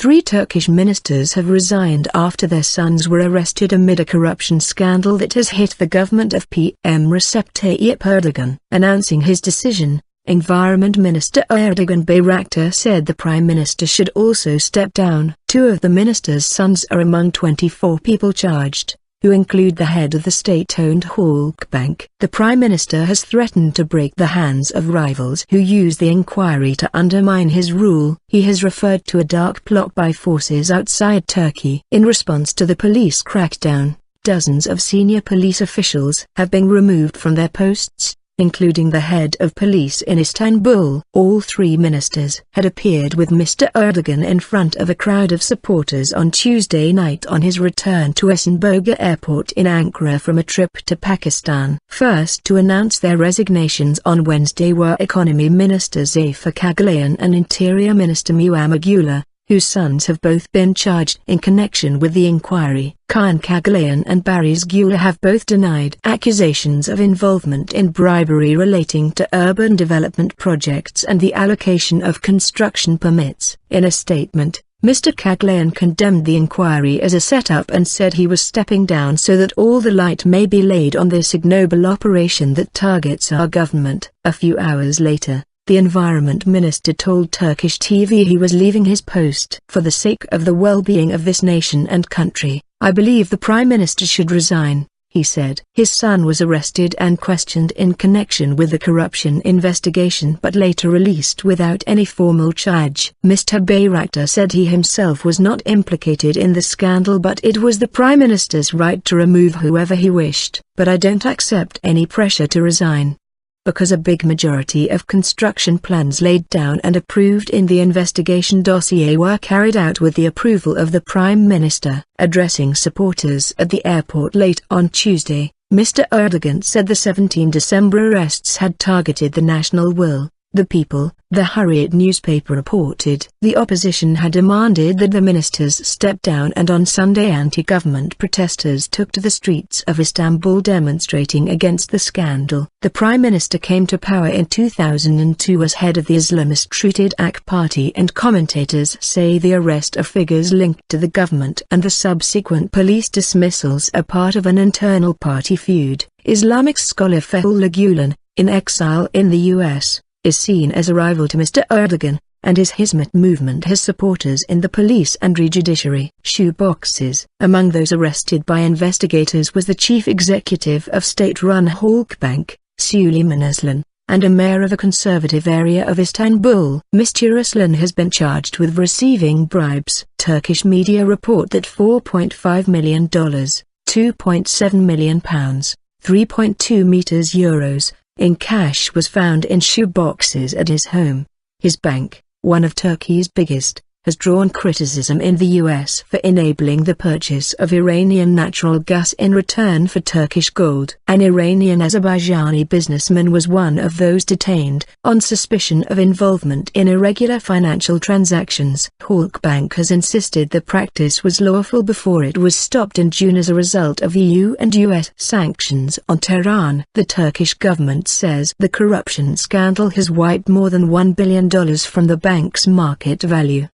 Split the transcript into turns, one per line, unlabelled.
3 Turkish ministers have resigned after their sons were arrested amid a corruption scandal that has hit the government of PM Recep Tayyip Erdogan. Announcing his decision, Environment Minister Erdogan Bayraktar said the Prime Minister should also step down. 2 of the minister's sons are among 24 people charged, who include the head of the state-owned Halkbank. The Prime Minister has threatened to break the hands of rivals who use the inquiry to undermine his rule. He has referred to a dark plot by forces outside Turkey. In response to the police crackdown, dozens of senior police officials have been removed from their posts, including the head of police in Istanbul. All 3 ministers had appeared with Mr Erdogan in front of a crowd of supporters on Tuesday night on his return to Esenboga airport in Ankara from a trip to Pakistan. First to announce their resignations on Wednesday were Economy Minister Zafer Caglayan and Interior Minister Muammer Gula, whose sons have both been charged in connection with the inquiry. Kaan Caglayan and Barış Gula have both denied accusations of involvement in bribery relating to urban development projects and the allocation of construction permits. In a statement, Mr Caglayan condemned the inquiry as a setup and said he was stepping down so that all the light may be laid on this ignoble operation that targets our government. A few hours later, the Environment Minister told Turkish TV he was leaving his post. For the sake of the well-being of this nation and country, I believe the Prime Minister should resign, he said. His son was arrested and questioned in connection with the corruption investigation but later released without any formal charge. Mr Bayraktar said he himself was not implicated in the scandal but it was the Prime Minister's right to remove whoever he wished. But I don't accept any pressure to resign, because a big majority of construction plans laid down and approved in the investigation dossier were carried out with the approval of the Prime Minister. Addressing supporters at the airport late on Tuesday, Mr Erdogan said the 17 December arrests had targeted the national will, the people, the Hurriyet newspaper reported. The opposition had demanded that the ministers step down and on Sunday anti-government protesters took to the streets of Istanbul demonstrating against the scandal. The Prime Minister came to power in 2002 as head of the Islamist-rooted AK Party and commentators say the arrest of figures linked to the government and the subsequent police dismissals are part of an internal party feud. Islamic scholar Fethullah Gulen, in exile in the US, is seen as a rival to Mr Erdogan, and his Hizmet movement has supporters in the police and judiciary. Shoeboxes. Among those arrested by investigators was the chief executive of state-run Halkbank, Süleyman Özcan, and a mayor of a conservative area of Istanbul. Mr Özcan has been charged with receiving bribes. Turkish media report that $4.5 million, £2.7 million, 3.2 meters euros, in cash was found in shoeboxes at his home. His bank, one of Turkey's biggest, has drawn criticism in the US for enabling the purchase of Iranian natural gas in return for Turkish gold. An Iranian-Azerbaijani businessman was one of those detained, on suspicion of involvement in irregular financial transactions. Halkbank has insisted the practice was lawful before it was stopped in June as a result of EU and US sanctions on Tehran. The Turkish government says the corruption scandal has wiped more than $1 billion from the bank's market value.